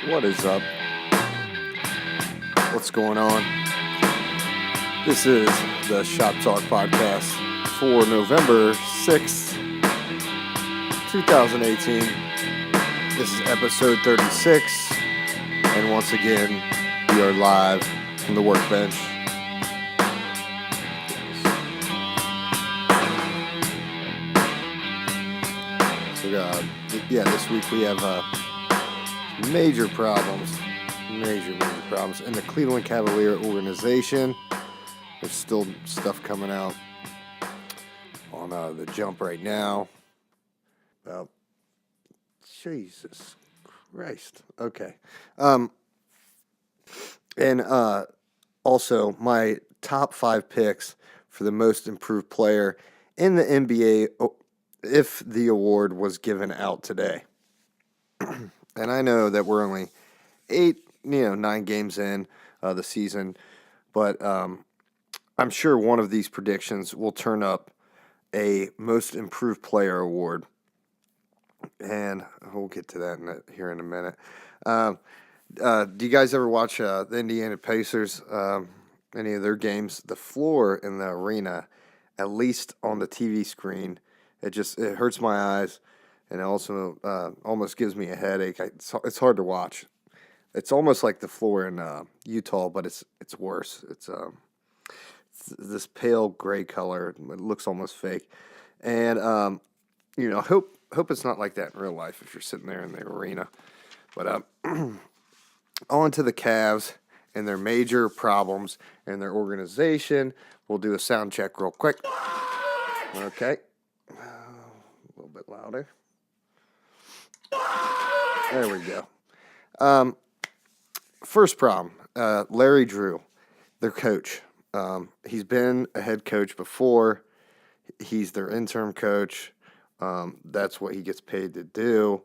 What is up? What's going on? This is the Shop Talk Podcast for November 6th, 2018. This is episode 36, and once again, we are live from the workbench. So, this week we have major problems in the Cleveland Cavalier organization. There's still stuff coming out on the jump right now about Jesus Christ. Okay. And also my top 5 picks for the most improved player in the NBA if the award was given out today. And I know that we're only 9 games in the season, but I'm sure one of these predictions will turn up a most improved player award. And we'll get to that here in a minute. Do you guys ever watch the Indiana Pacers, any of their games? The floor in the arena, at least on the TV screen, it hurts my eyes, and it also almost gives me a headache. It's hard to watch. It's almost like the floor in Utah, but it's worse. It's this pale gray color. It looks almost fake, and hope it's not like that in real life if you're sitting there in the arena. But on to the Cavs and their major problems and their organization. We'll do a sound check real quick. Okay. A little bit louder. There we go. First problem, Larry Drew, their coach. He's been a head coach before. He's their interim coach. That's what he gets paid to do.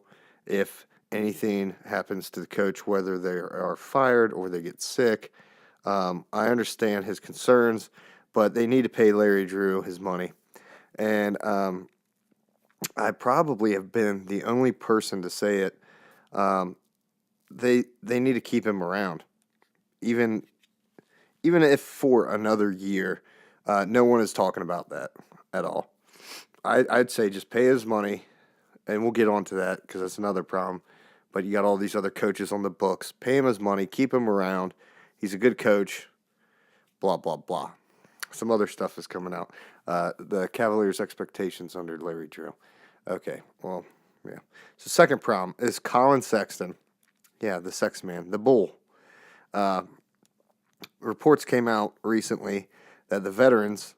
If anything happens to the coach, whether they are fired or they get sick, I understand his concerns, but they need to pay Larry Drew his money. And I probably have been the only person to say it. They need to keep him around, even if for another year. No one is talking about that at all. I'd say just pay his money, and we'll get on to that because that's another problem. But you got all these other coaches on the books. Pay him his money, keep him around. He's a good coach. Blah blah blah. Some other stuff is coming out. The Cavaliers' expectations under Larry Drew. Okay, well, yeah. So second problem is Colin Sexton. Yeah, the sex man, the bull. Reports came out recently that the veterans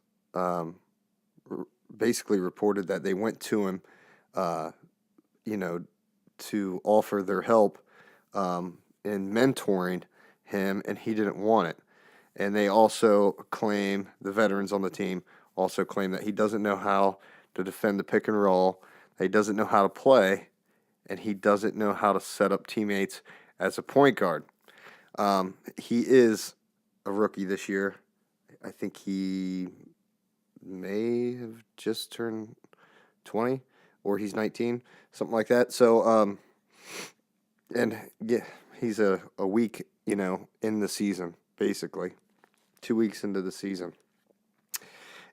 basically reported that they went to him, to offer their help in mentoring him, and he didn't want it. And they also claim, the veterans on the team also claim that he doesn't know how to defend the pick and roll, that he doesn't know how to play, and he doesn't know how to set up teammates as a point guard. He is a rookie this year. I think he may have just turned 20, or he's 19, something like that. So, and yeah, he's a week, in the season, basically. 2 weeks into the season.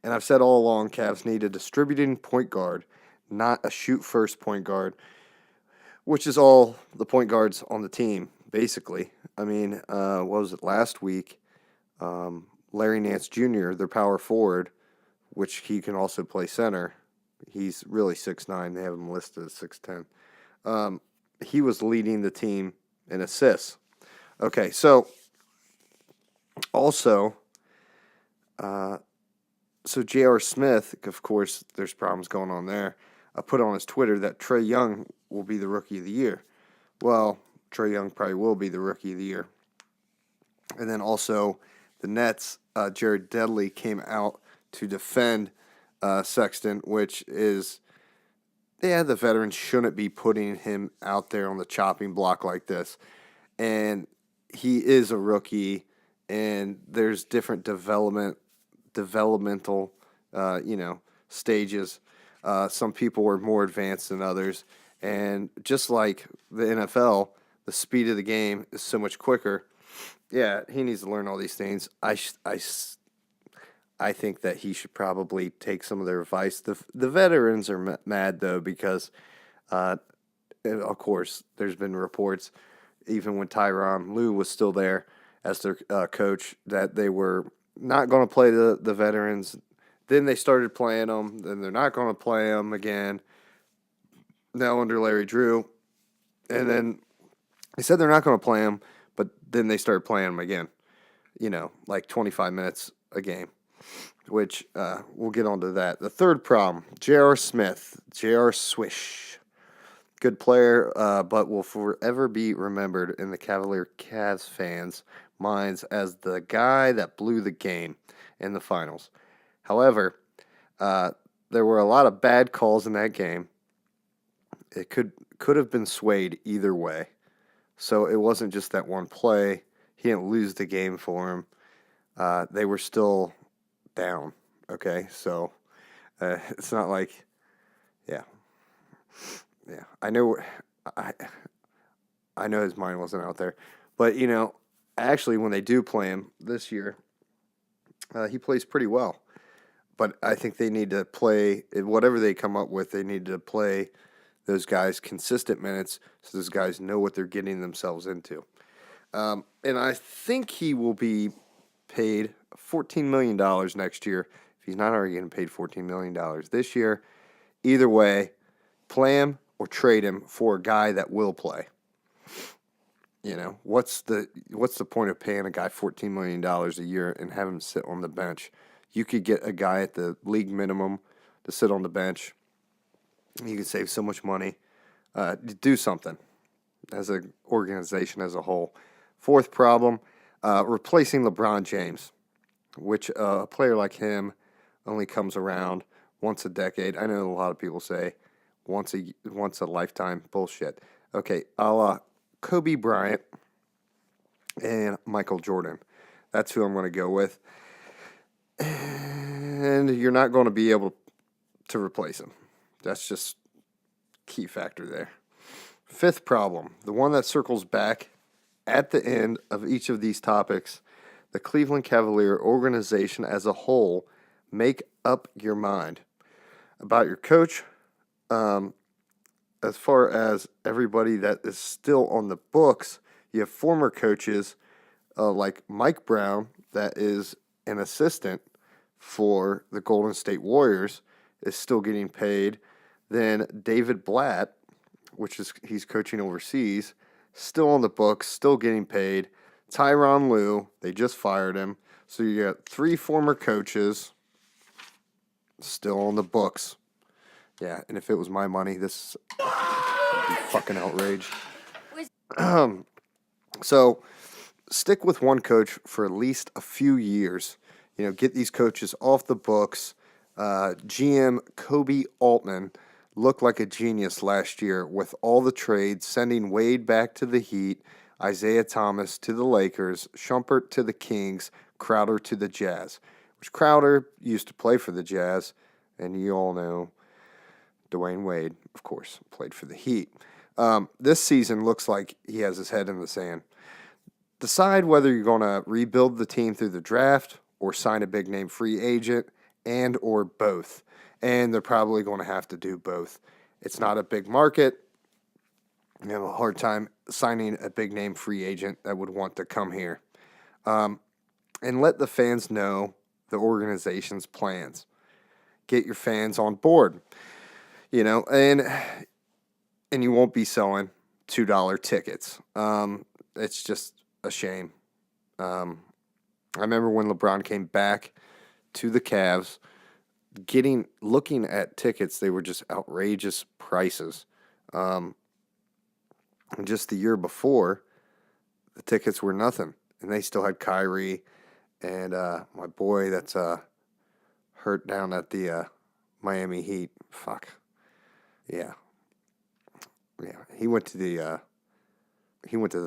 And I've said all along, Cavs need a distributing point guard, not a shoot-first point guard, which is all the point guards on the team, basically. I mean, what was it, last week? Larry Nance Jr., their power forward, which he can also play center. He's really 6'9". They have him listed as 6'10". He was leading the team in assists. Okay, so also, J.R. Smith, of course, there's problems going on there. Put on his Twitter that Trae Young will be the Rookie of the Year. Well, Trae Young probably will be the Rookie of the Year. And then also, the Nets, Jared Dudley came out to defend Sexton, which is, the veterans shouldn't be putting him out there on the chopping block like this. And he is a rookie, and there's different developmental, stages. Some people are more advanced than others. And just like the NFL, The speed of the game is so much quicker. Yeah, he needs to learn all these things. I think that he should probably take some of their advice. The veterans are mad though because, uh, of course, there's been reports even when Tyronn Lue was still there as their coach that they were not going to play the veterans. Then they started playing them. Then they're not going to play them again. Now under Larry Drew, and then they said they're not going to play them, but then they started playing them again. Like 25 minutes a game, which we'll get onto that. The third problem, J.R. Smith, J.R. Swish. Good player, but will forever be remembered in the Cavalier Cavs fans' minds as the guy that blew the game in the finals. However, there were a lot of bad calls in that game. It could have been swayed either way. So it wasn't just that one play. He didn't lose the game for him. They were still down. Okay, so it's not like, yeah. I know his mind wasn't out there, but actually, when they do play him this year, he plays pretty well. But I think they need to play whatever they come up with. They need to play those guys consistent minutes so those guys know what they're getting themselves into. And I think he will be paid $14 million next year if he's not already getting paid $14 million this year. Either way, play him or trade him for a guy that will play. What's the point of paying a guy $14 million a year and have him sit on the bench? You could get a guy at the league minimum to sit on the bench. You could save so much money. Do something as an organization as a whole. Fourth problem, replacing LeBron James, which a player like him only comes around once a decade. I know a lot of people say once a lifetime. Bullshit. Okay, a la Kobe Bryant and Michael Jordan. That's who I'm going to go with. And you're not going to be able to replace him. That's just key factor there. Fifth problem, the one that circles back at the end of each of these topics, the Cleveland Cavalier organization as a whole. Make up your mind about your coach. As far as everybody that is still on the books, you have former coaches like Mike Brown, that is an assistant for the Golden State Warriors, is still getting paid. Then David Blatt, he's coaching overseas, still on the books, still getting paid. Tyronn Lue, they just fired him. So you got 3 former coaches still on the books. Yeah, and if it was my money, this would be fucking outraged. So stick with one coach for at least a few years. Get these coaches off the books. GM Kobe Altman looked like a genius last year with all the trades, sending Wade back to the Heat, Isaiah Thomas to the Lakers, Shumpert to the Kings, Crowder to the Jazz, which Crowder used to play for the Jazz, and you all know Dwayne Wade, of course, played for the Heat. This season looks like he has his head in the sand. Decide whether you're going to rebuild the team through the draft or sign a big-name free agent and or both. And they're probably going to have to do both. It's not a big market. You have a hard time signing a big-name free agent that would want to come here. And let the fans know the organization's plans. Get your fans on board. And you won't be selling $2 tickets. It's just a shame. I remember when LeBron came back to the Cavs, looking at tickets, they were just outrageous prices. And just the year before, the tickets were nothing, and they still had Kyrie and my boy that's hurt down at the Miami Heat. Fuck. Yeah. He went to the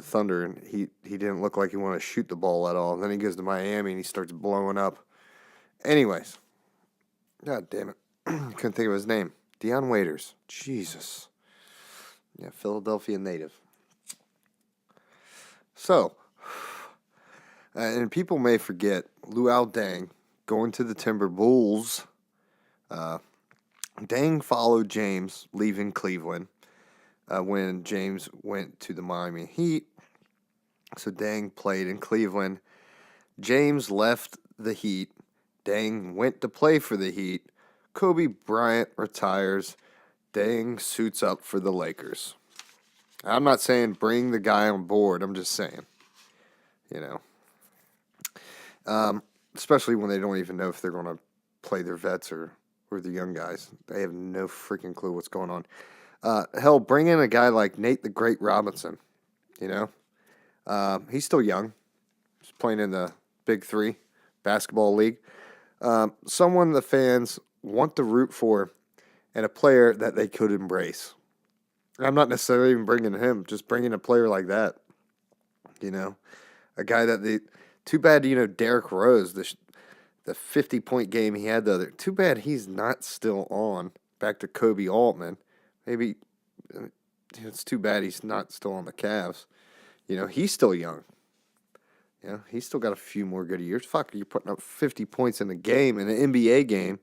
Thunder, and he didn't look like he wanted to shoot the ball at all. And then he goes to Miami and he starts blowing up. Anyways, god damn it, couldn't think of his name. Dion Waiters. Jesus. Yeah, Philadelphia native. So, and people may forget, Luol Deng going to the Timber Bulls. Deng followed James leaving Cleveland when James went to the Miami Heat. So Deng played in Cleveland. James left the Heat. Deng went to play for the Heat. Kobe Bryant retires. Deng suits up for the Lakers. I'm not saying bring the guy on board. I'm just saying, you know, especially when they don't even know if they're going to play their vets or the young guys. They have no freaking clue what's going on. Hell, bring in a guy like Nate the Great Robinson. You know, he's still young. He's playing in the Big Three basketball league. Someone the fans want to root for, and a player that they could embrace. I'm not necessarily even bringing him, just bringing a player like that. You know, a guy that they. Too bad, you know, Derrick Rose, the 50-point game he had the other. Too bad he's not still on. Back to Kobe Altman. Maybe it's too bad he's not still on the Cavs. You know, he's still young. You know, he's still got a few more good years. Fuck, you're putting up 50 points in a game, in an NBA game,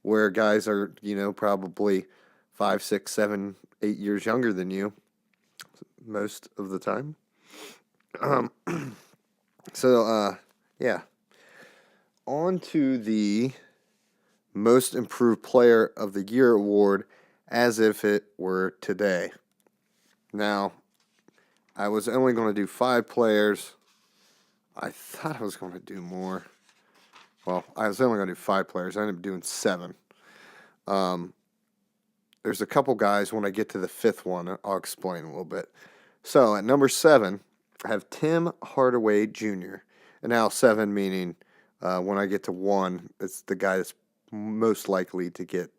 where guys are, you know, probably 5, 6, 7, 8 years younger than you most of the time. Yeah. On to the Most Improved Player of the Year award as if it were today. Now, I was only going to do 5 players. I thought I was going to do more. Well, I was only going to do 5 players. I ended up doing 7. There's a couple guys. When I get to the 5th one, I'll explain a little bit. So, at number 7, I have Tim Hardaway Jr. And now 7 meaning when I get to 1, it's the guy that's most likely to get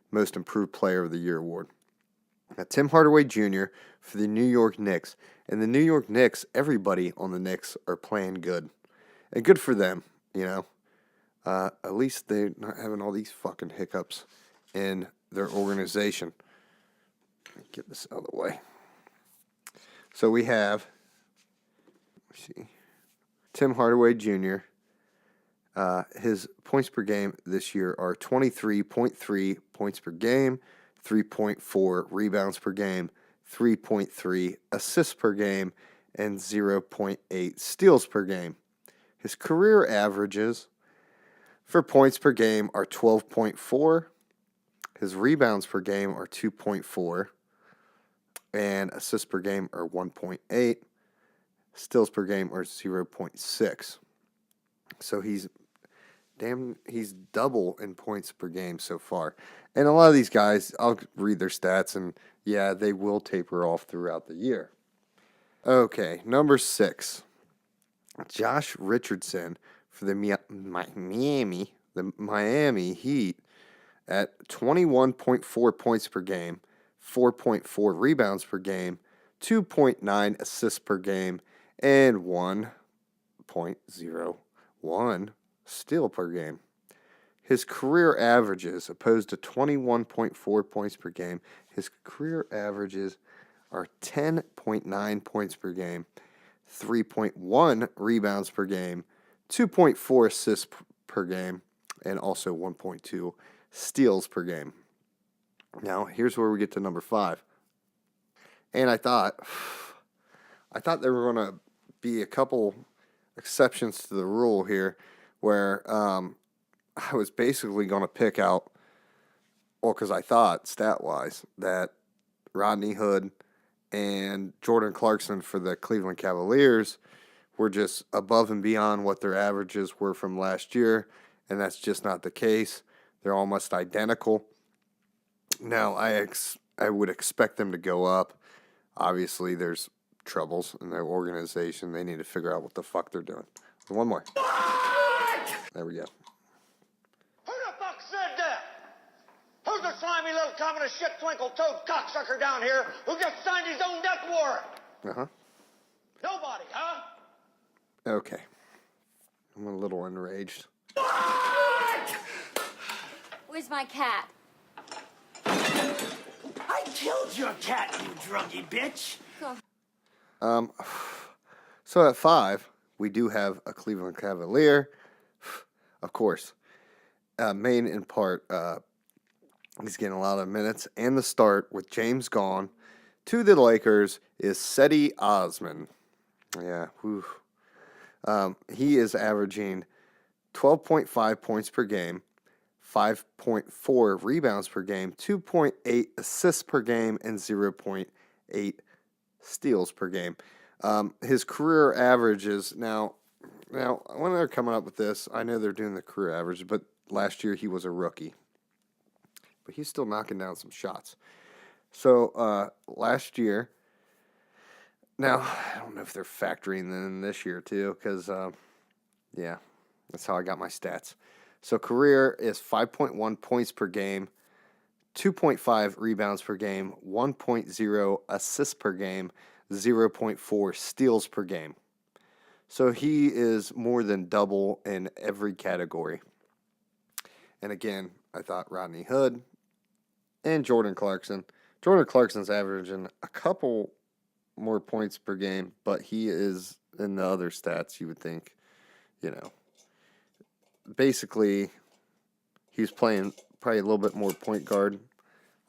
Most Improved Player of the Year award. Now, Tim Hardaway Jr. for the New York Knicks. And the New York Knicks, everybody on the Knicks are playing good. And good for them, you know. At least they're not having all these fucking hiccups in their organization. Get this out of the way. So we have, Tim Hardaway Jr. His points per game this year are 23.3 points per game, 3.4 rebounds per game, 3.3 assists per game, and 0.8 steals per game. His career averages for points per game are 12.4. His rebounds per game are 2.4. And assists per game are 1.8. Steals per game are 0.6. So he's double in points per game so far. And a lot of these guys, I'll read their stats, and yeah, they will taper off throughout the year. Okay, number 6. Josh Richardson for the Miami Heat at 21.4 points per game, 4.4 rebounds per game, 2.9 assists per game, and 1.01 steal per game. His career averages, opposed to 21.4 points per game, his career averages are 10.9 points per game, 3.1 rebounds per game, 2.4 assists per game, and also 1.2 steals per game. Now, here's where we get to number 5. And I thought there were going to be a couple exceptions to the rule here where I was basically going to pick out, well, because I thought, stat-wise, that Rodney Hood and Jordan Clarkson for the Cleveland Cavaliers were just above and beyond what their averages were from last year, and that's just not the case. They're almost identical. Now, I would expect them to go up. Obviously, there's troubles in their organization. They need to figure out what the fuck they're doing. One more. What? There we go. Who the fuck said that? Who's the slimy little communist shit twinkle-toed cocksucker down here who just signed his own death warrant? Uh-huh. Nobody, huh? Okay. I'm a little enraged. What? Where's my cat? I killed your cat, you druggy bitch. So at 5, we do have a Cleveland Cavalier, of course. Main in part, he's getting a lot of minutes and the start with James gone. To the Lakers is Cedi Osman. Yeah, whew. He is averaging 12.5 points per game, 5.4 rebounds per game, 2.8 assists per game, and 0.8 steals per game. His career averages now when they're coming up with this, I know they're doing the career average, but last year he was a rookie, but he's still knocking down some shots. So last year, now I don't know if they're factoring in this year too, because yeah, that's how I got my stats. So career is 5.1 points per game, 2.5 rebounds per game, 1.0 assists per game, 0.4 steals per game. So he is more than double in every category. And again, I thought Rodney Hood and Jordan Clarkson. Jordan Clarkson's averaging a couple more points per game, but he is in the other stats, you would think, basically he's playing probably a little bit more point guard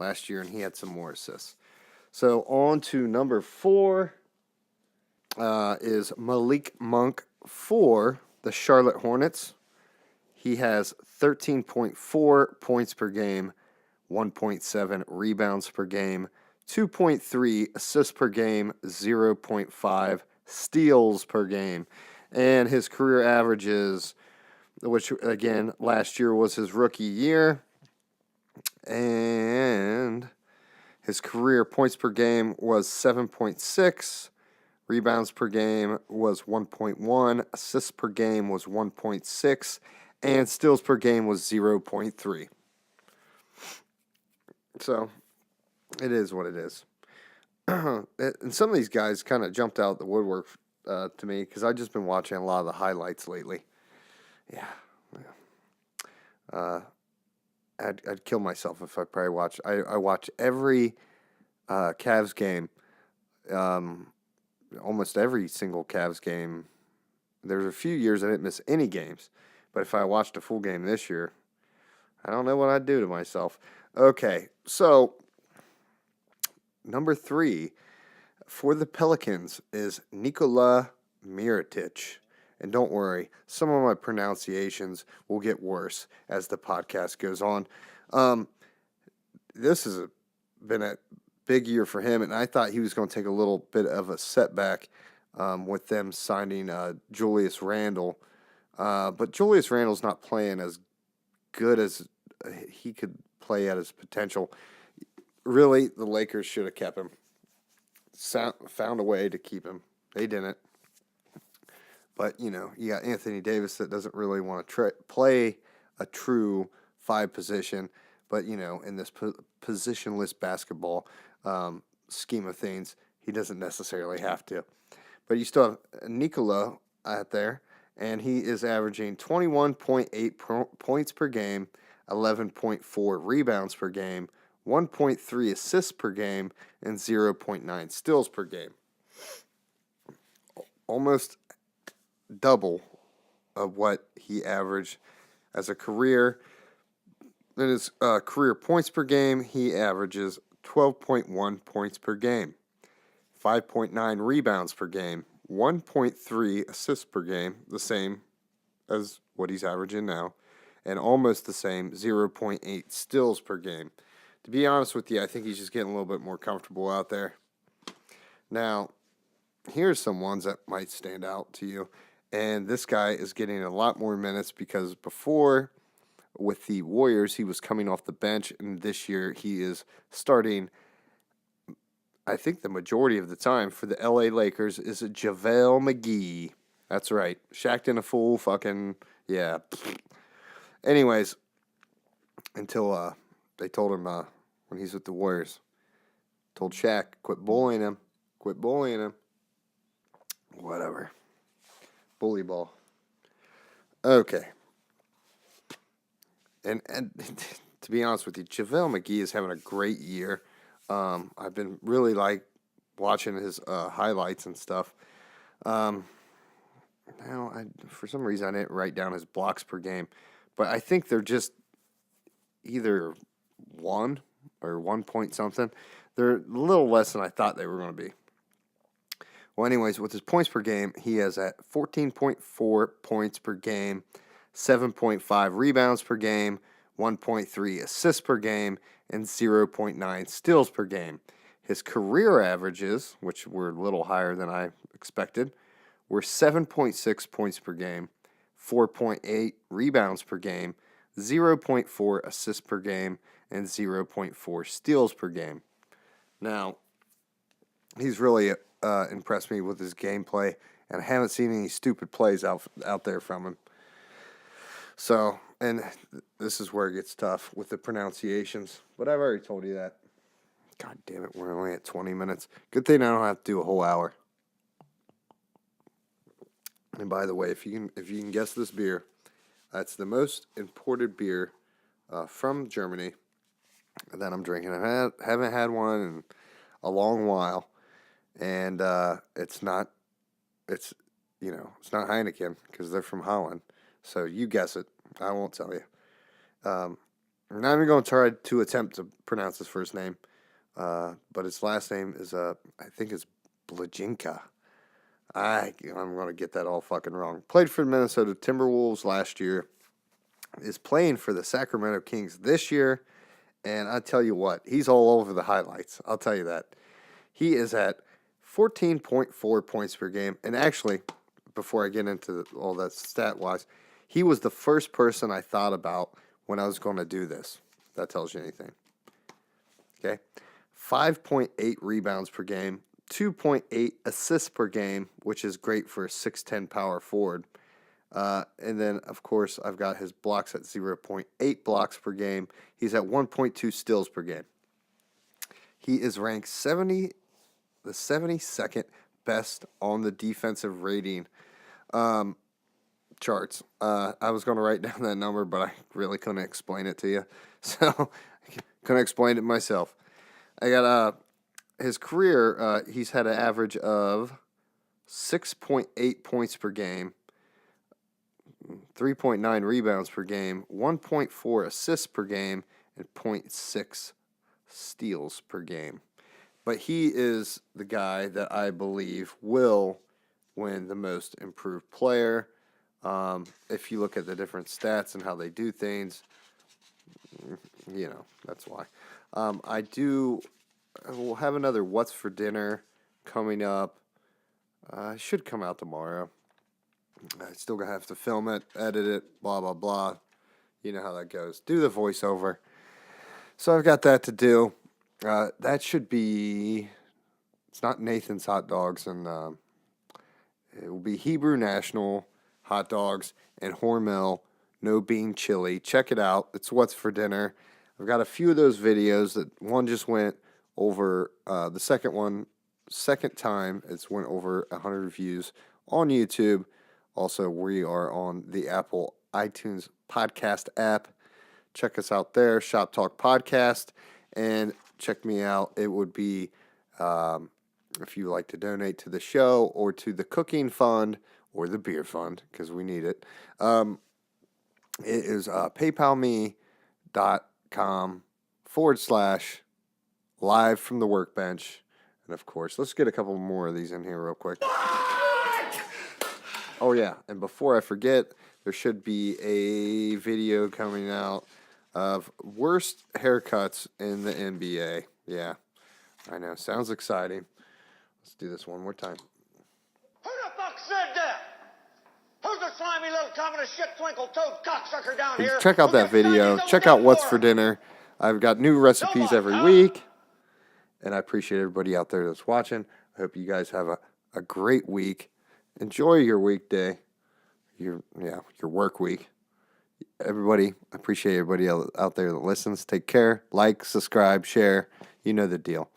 last year, and he had some more assists. So on to number 4 is Malik Monk for the Charlotte Hornets. He has 13.4 points per game, 1.7 rebounds per game, 2.3 assists per game, 0.5 steals per game. And his career averages, which again last year was his rookie year, and his career points per game was 7.6, rebounds per game was 1.1, assists per game was 1.6, and steals per game was 0.3. So it is what it is. And some of these guys kind of jumped out the woodwork to me because I've just been watching a lot of the highlights lately. Yeah. I'd kill myself if I probably watched. I watch every Cavs game, almost every single Cavs game. There's a few years I didn't miss any games, but if I watched a full game this year, I don't know what I'd do to myself. Okay, so number 3 for the Pelicans is Nikola Mirotic. And don't worry, some of my pronunciations will get worse as the podcast goes on. This has been a big year for him, and I thought he was going to take a little bit of a setback with them signing Julius Randle. But Julius Randle's not playing as good as he could play at his potential. Really, the Lakers should have kept him. Found a way to keep him. They didn't. But, you got Anthony Davis that doesn't really want to play a true 5 position. But, in this positionless basketball scheme of things, he doesn't necessarily have to. But you still have Nikola out there, and he is averaging 21.8 points per game, 11.4 rebounds per game, 1.3 assists per game, and 0.9 steals per game. Almost double of what he averaged as a career. In his career points per game, he averages 12.1 points per game, 5.9 rebounds per game, 1.3 assists per game, the same as what he's averaging now, and almost the same 0.8 steals per game. To be honest with you, I think he's just getting a little bit more comfortable out there. Now, here's some ones that might stand out to you. And this guy is getting a lot more minutes because before with the Warriors, he was coming off the bench. And this year he is starting, I think the majority of the time for the LA Lakers is JaVale McGee. That's right. Shaq'd in a full fucking, yeah. Anyways, until they told him when he's with the Warriors, told Shaq, quit bullying him. Whatever. Bully ball. Okay. And to be honest with you, JaVale McGee is having a great year. I've been really watching his highlights and stuff. Now, for some reason, I didn't write down his blocks per game, but I think they're just either 1 or 1 point something. They're a little less than I thought they were going to be. Well, anyways, with his points per game, he is at 14.4 points per game, 7.5 rebounds per game, 1.3 assists per game, and 0.9 steals per game. His career averages, which were a little higher than I expected, were 7.6 points per game, 4.8 rebounds per game, 0.4 assists per game, and 0.4 steals per game. Now, he's really impressed me with his gameplay, and I haven't seen any stupid plays out there from him. So, and this is where it gets tough with the pronunciations, but I've already told you that. God damn it, we're only at 20 minutes. Good thing I don't have to do a whole hour. And by the way, if you can guess this beer, it's the most imported beer from Germany that I'm drinking. I haven't had one in a long while, and it's not Heineken because they're from Holland. So you guess it. I won't tell you. I'm not even going to try to attempt to pronounce his first name, but his last name is I think it's Blajinka. I'm going to get that all fucking wrong. Played for the Minnesota Timberwolves last year. Is playing for the Sacramento Kings this year. And I tell you what, he's all over the highlights. I'll tell you that. He is at 14.4 points per game. And actually, before I get into all that stat-wise, he was the first person I thought about when I was going to do this. If that tells you anything. Okay? 5.8 rebounds per game. 2.8 assists per game, which is great for a 6'10 power forward. And then, of course, I've got his blocks at 0.8 blocks per game. He's at 1.2 steals per game. He is ranked the 72nd best on the defensive rating charts. I was going to write down that number, but I really couldn't explain it to you. So, I couldn't explain it myself. I got his career, he's had an average of 6.8 points per game, 3.9 rebounds per game, 1.4 assists per game, and 0.6 steals per game. But he is the guy that I believe will win the most improved player. If you look at the different stats and how they do things, that's why. We'll have another What's for Dinner coming up. Should come out tomorrow. I still gonna have to film it, edit it, blah, blah, blah. You know how that goes. Do the voiceover. So I've got that to do. That should be... It's not Nathan's Hot Dogs, and it will be Hebrew National Hot Dogs and Hormel No Bean Chili. Check it out. It's What's for Dinner. I've got a few of those videos. That one just went over, the second time, it's went over 100 views on YouTube. Also, we are on the Apple iTunes podcast app. Check us out there, Shop Talk Podcast, and check me out. It would be, if you like to donate to the show or to the cooking fund or the beer fund, because we need it. It is paypalme.com/live from the workbench. And of course, let's get a couple more of these in here real quick. Oh yeah, and before I forget, there should be a video coming out of worst haircuts in the NBA. Yeah, I know, sounds exciting. Let's do this one more time. Who the fuck said that? Who's the slimy little communist shit twinkle-toed cocksucker down here? Check out that video. Check out What's for Dinner. I've got new recipes every week. And I appreciate everybody out there that's watching. I hope you guys have a great week. Enjoy your weekday. Your work week. Everybody, I appreciate everybody out there that listens. Take care. Like, subscribe, share. You know the deal.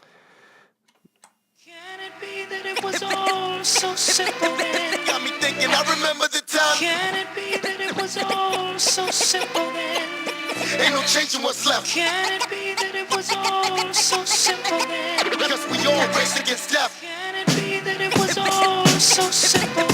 Can it be that it was all so simple then? Got me thinking, I remember the time. Can it be that it was all so simple then? Ain't no changing what's left. Can it be that it was all so simple then? Because we all race against death. Can it be that it was all so so simple